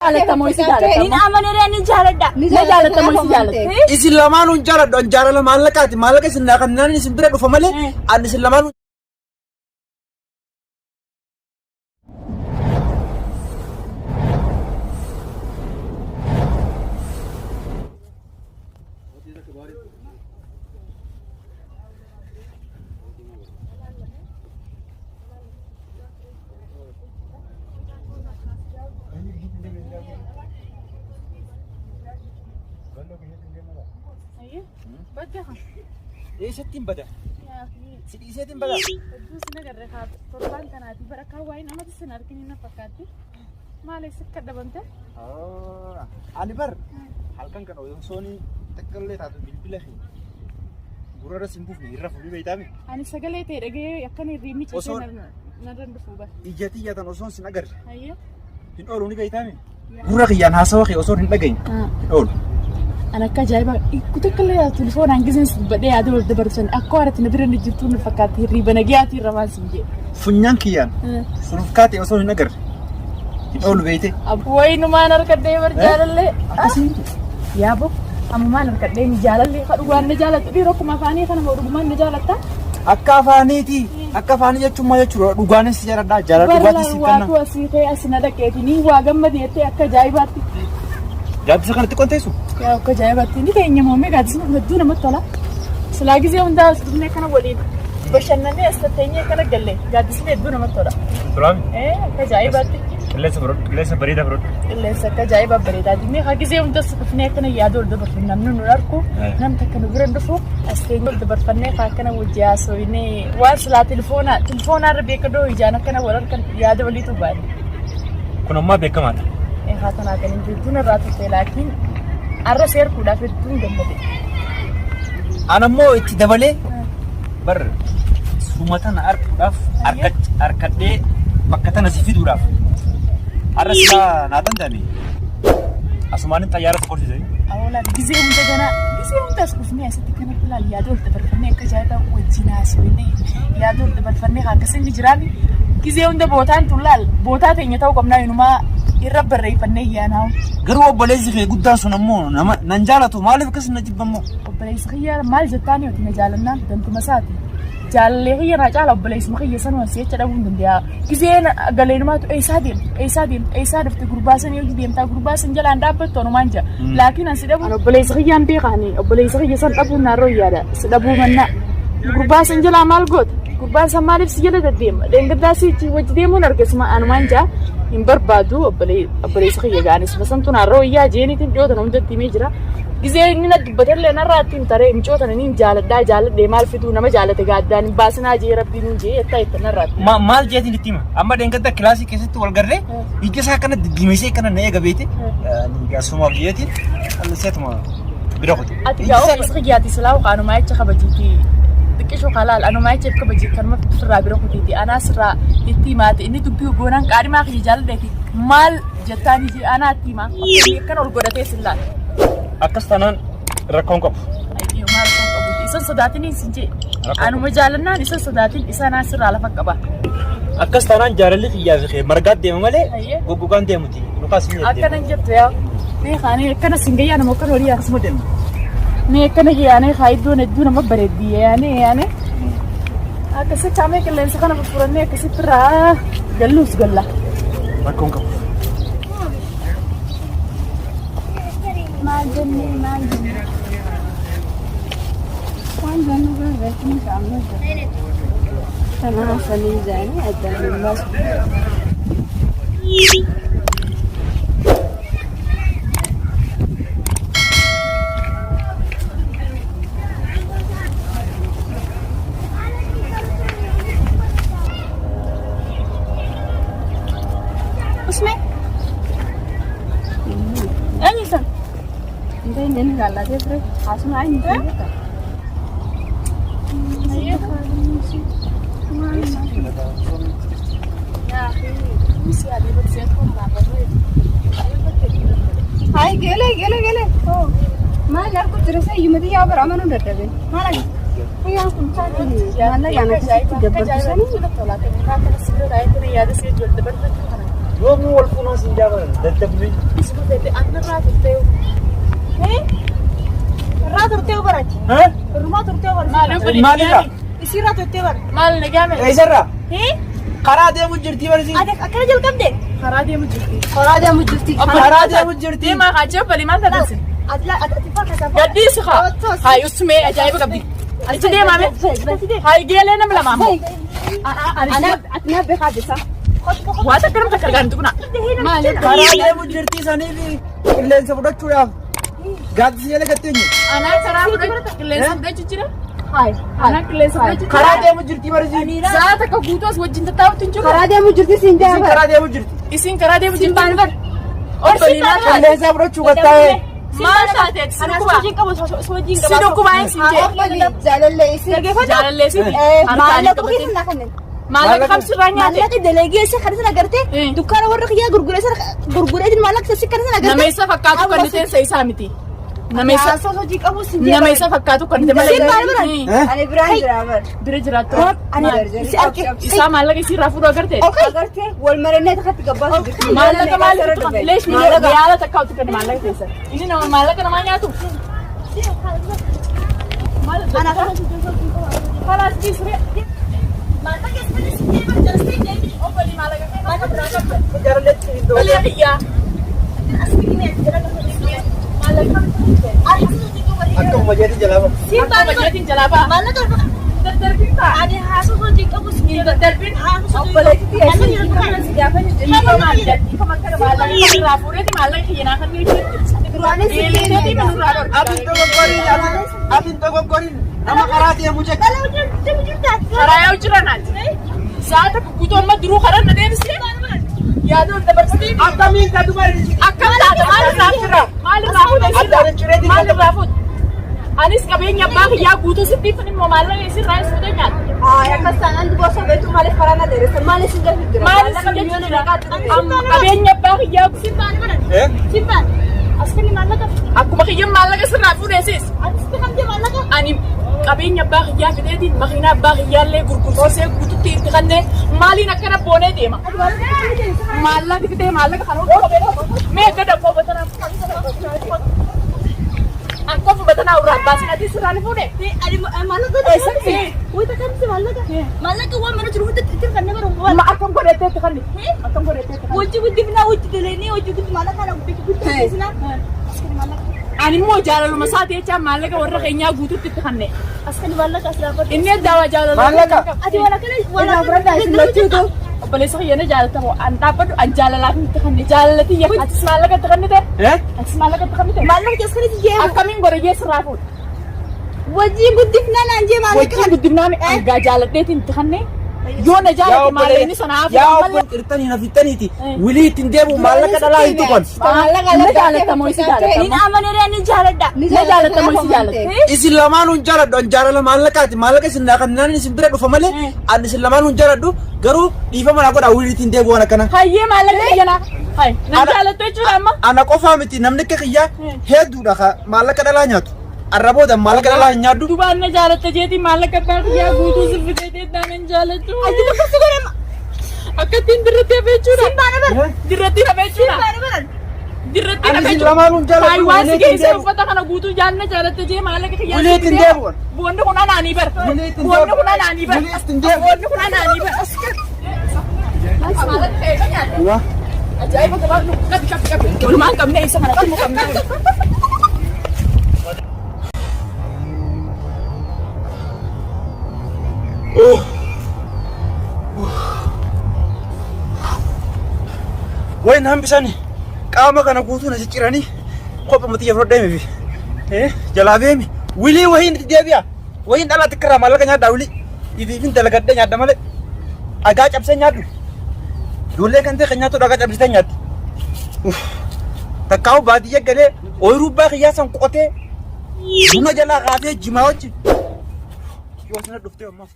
جالت موي سجالت إن أمانة راني جالت موي سجالت إسلامانو جالت دون جالت مالكاتي مالك سنة كناني سبرة وفمله أن إسلامانو إيشتين بدأ إيشتين بدأ دوس نجار رخات قربان كناتي بركة واين أما تسنار كنينا فكاتي ما ليس كده بنته أنا بر halkan kan oyun soni tekkalle taatu bilbilahi gurara simbufni irra fubi beitami ani sagale te dage yakani rimi chese nadan dufuba ijati yatan oson sinagar ayya hin oruni beitami gurra qiyan hasawa qi oson hin dagayn hin ol أنا كجايبة كنت كلها تلفون عن جزء بدي أدور دبرسن أقارت نبرة نجتون فكات هري بنجاتي رماس بيجي فنيان كيان سلوكاتي أصلا نجر يقول بيتي أبوي نما نركض ديور جال اللي يا أبو أما ما نركض ديم جال اللي خدوان نجالة تبي ركوم أفاني خنا مورجمان نجالة تا أكافاني يجتمع يجتمع رجوان السجارة دا جال رجوان السجارة واقو أسيخي أسنا دكتيني واقم بديتي أكجايبة جاد سكان تكونتيسو يا كجايبة تيني كأني مامي قاعد سمع مدونا مطلع سلاقي زي وندا سدنا كنا ولين بشنني استتيني كنا قلة قاعد سمع مدونا مطلع سلام إيه كجايبة لسه بريدة برود لسه كجايبة بريدة دي خاكي زي وندا سكفني كنا يادور دبر فينا ننوركو نم تكنا برندفو أستيني دبر فينا فكنا وجاسو إني واصلة تلفونا ربي كدو يجانا كنا ورر كنا يادو ولي تبان كنا ما بكمات إيه هاتنا كنا جدونا راتو لكن أرس ير كودا في الدون دمبي أنا مو اتدبلي بر سومتنا أركض أركض لي بكتنا زفي دوراف أرس لا نادن دني أسمعني طيارة تقولي زي أولا جزء من تجنا جزء من تسكفني أسد كنا كلا يادول تبرفني كجايبة وجينا سويني يادول تبرفني هكذا جرامي جزء من تبوتان تولال بوتات إني تاو كمنا ينما يرب الرئي فني يا ناو قروا بليز في قدام سنمو ننجالته مالف كس نجيب بمو بليز خيار مال جتاني وتنجالنا دنت مساتي جال خيار رجال بليز مخير سنوان سيتش داون دنيا كزين قالين ما تو أي سادف تجرباسن يجي بيم تجرباسن جال عند أبد تونو مانجا لكن أنا أنا بليز خيار بيغاني بليز خيار سن أبو نارو يادا سدابو منا جرباسن جال عمال قط جرباسن مالف سجل تديم لين قداسي وجديمو نركز ما أنا مانجا إن بربادو أبلي سخية جاني سبسنتون الرؤية جيني تنجوتنا ومدة تيميجرا إذا إننا بدل لنا راتين ترى إمشوتنا نين جالت ده مال فيتونا ما جالت قاعدان باسنا جي ربي نجي يتايتنا رات ما مال جاتي نتيمة أما دينك ده كلاسيك كيسة والجرة يجلس هكذا دقيمسي كنا نيجا جبيتي نيجا سوما بيجي الله سيت ما بيروحتي أتجاوب سخية تسلاو قانو ما يتشخ بجيتي تكشو خلال أنا ما يجيب كبجي كرمة تسرع بروحتي أنا سرع التيمات إني تبيو بونان كاري ما خي جال ده مال جتاني جي أنا التيمة كان الجودة سلال أكستانان ركونكوب أيوة ما ركونكوب إنسان صداتني سنجي أنا مجالنا إنسان صداتين إنسان أسر على فكبا أكستانان جارلي خيار خير مرقات ديم ماله غوغان ديمتي لوكاسمي أكنا جبت يا نه خاني أكنا سنجي أنا ممكن وريا اسمه دم نه أكنا هي أنا خايدون ما برد دي يعني أكسر كامي كلين سكنا بفرني أكسر ترى جلوس جلا ركونكوب ما جنني وين جنوا بس نعمل أنا فني زاني أدري الناس اسمع أني سن ini enggak ada deh, asma ini kan? Iya kan, ya, misi ada bersiap pun apa tuh? Hai, gele. Oh, mana aku terus aja cuma dia beramal udah deh. Mana? Iya, aku cari. Mana yang aku cari? Kerja bersiap ini sudah tolak. Kita kan sudah ada yang ada sih jual debat. Yoomuu wal fuunaa siin jaaban dadhabni. Ati narraa turtee. Irraa turtee barachi. Irrumaa turtee barachi. Maalidha? Isirraa turtee bara. Maal nagaame? Eessarraa? Karaa deemu jirti barsiis. Ati akkana jalqabde. Karaa deemu jirti. Karaa deemu jirti. Karaa deemu jirti. Deemaa kaachee balii maal taasisu? Ati fakkaata. Gaddiisi haa. Haa usumee ajaa'iba qabdi. Ati deemaame? Haa geelee nama lamaa moo? Ati na beekaa jessa. Waa takka nama takka argaa tukuna. Maali? Karaa deemu jirti saniif qilleensa fudhachuudhaaf. Gaaddisa jala gatteenye. Anaa karaa fudhachuu qilleensa fudhachuu jira. Anaa qilleensa fudhachuu jira. Karaa deemu jirti barsiis. Saa takka guutuu as wajjin tattaa'utti hin jiru. Karaa deemu jirti siin Isin jaaba. karaa deemu jirti. Isin karaa deemu jirti. Obbolii maal taate? Qilleensa fudhachuu gattaa'e. Maal taateet? Si Ana dhukkuba? sojiin qabu sojiin Si dhukkuba hin siin jee. Jaalallee isi. Jaalallee si. Maallaqa bukiisa na kannen. Maallaqa qabsirraa nyaate. Maallaqa delegeessa kan isa agartee dukkaana warra kiyyaa gurgureetiin maallaqa sassi kan isa agartee. Nameessa fakkaatu kan niteensa isaa miti. Nameessa hojii qabu siin jaaba. nameessa fakkaatu kan nite malee. Siin maal baran? Ani biraan jira bar. Bira jiraattu. Ani si arge. Isaa maallaqa isii irraa fuudhu agarte. Agartee wal marannee takkatti gabbaa jirti. Maallaqa maaliif leesh yaala takkaatu kan maallaqa keessa. Inni nama maallaqa namaa nyaatu. Ana kan Kalaas dhiisre. Maallaqa isii deemaa jalstee deemi. Obbolii maallaqa kee maallaqa biraa qabda. Jaalalleetti iddoo. Balee biyyaa. Akkuma jeetii jalaa ba'a. Akkuma jeetiin jalaa ba'a. Daddarbiin ta'a. Ani haasoo hojii qabu siin Daddarbiin obboleetti Atin dogoggoriin nama karaa deemu jecha. karaa yoo jiran ati. Sa'a takka guutuu amma duruu karaa na deebisee. Yaaduu dabarsitee. Akkamiin ka dubarri? Akkam taate maalirraa fuudha? Maalirraa fuudha? Maalirraa fuudha? Anis qabeenya abbaa kiyyaa guutuu sitti fin immoo maallaqa isirraa fuudhee nyaata. akkas taanaan duboosa beektu maaliif karaa na dheeressa maaliif sin gafi jira Maalis qabeenya abbaa kiyyaa sibbaan godhan. Sibbaan. Askani maallaqa. Akkuma kiyyaan maallaqa sirraa fuudheesis. asitti kan jee maallaqa Ani qabeenya abbaa kiyyaa fideetiin makiinaa abbaa kiyyaallee gurgursee guututti itti kannee maaliin akkana boonee deema. Maallaqa fidee maallaqa kan hojii mee gada koo batanaa Angkau pembatanah urat basin nanti serani fude. maallaqa Eessatti? wayita kanti maallaqa maallaqa waan mana jiru hunda itti kan nama rumbuwaan Ma akkam godhatee itti kanni? Akkam godhatee itti kanni? hojii guddifnaa hojii daleenii hojii guddif maallaqa kana guddifnaa askani maallaqa Ani immoo jaalaluma isaati jechaan maallaqa warra keenyaa guututti itti kanne. askani maallaqa asirraa Inni addaa jaalaluma. Maallaqa. ati waan akkana Obboleessa kiyyaana jaalatamu an dhaabbadhu an jaalalaaf itti kanne jaalalati yakka atis maallaqa itti kannite. Atis maallaqa itti kannite. maallaqa askanitti jee Akkamiin godhayee sirraa fuudha? wajii guddifnaa naan jee maallaqa Wajjin guddinaan argaa jaaladheetiin itti kanne. Yoo na jaalate maallaqni sana hafu yaa malee. obbo Qirtanii na fittaniiti. Wilii ittiin deemu maallaqa dhalaa hin tuqan. Maallaqa jaalatamu isi jaalatamu. ni amanee ni jaaladha Na jaalatamu isi jaalatamu. Isin lamaanuu hin jaaladhu. An jaalala maallaqaati. Maallaqa isin naa kannaan isin bira dhufa malee an isin lamaanuu hin jaaladhu. Garuu dhiifama naa godha wilii ittiin deemu waan akkana. Hayyee maallaqa kiyyanaa. Hay na jaalattu jechuudha amma. Ana qofaa miti namni akka kiyyaa hedduudha maallaqa dhalaa nyaatu. Arrabooda maallaqa dhalaa hin nyaaddu. Dubaan na jaalatta jeeti maallaqa abbaa kiyyaa guutuu sirritee teettaan hin jaalattu. ati bakka godhama Akkattiin dirratti hafee jechuudha. simbaana bara Dirratti hafee jechuudha. simbaana bara Dirratti Ani hafee isin jechuudha. lamaanuu hin jaaladhu. Hayiwaasi Wilii ittiin keessee deemu. uffata kana guutuu jaalna jaalatta jee maallaqa kiyyaa Wilii ittiin sirritee. deemu. Boonni kun anaanii bar. Wilii ittiin Boonni deemu. kun anaanii bar. Wilii ittiin deemu. Boonni kun anaanii bar. Maallaqa ta'e nyaata. Ajaa'iba gabaa qabi. Walumaan qabnee isa kana dhumuu qabnee. Wayin hambisani qaama kana guutuu na cicciranii kophuma xiyya fudhadheemi fi jalaa beemi wilii wayiin itti deebi'a wayiin dhalaa xiqqirraa maallaqa nyaadhaa wilii ifiifin dalagadhee nyaadda malee dhagaa cabsee nyaadhu ijoollee kan ta'e kan nyaatu dhagaa cabsitee nyaaddi takkaa'u baadiyyaa galee ooyiruu baa kiyyaa san qotee buna jalaa kaafee jimaa wajjin yoo sana dhuftee ammaaf.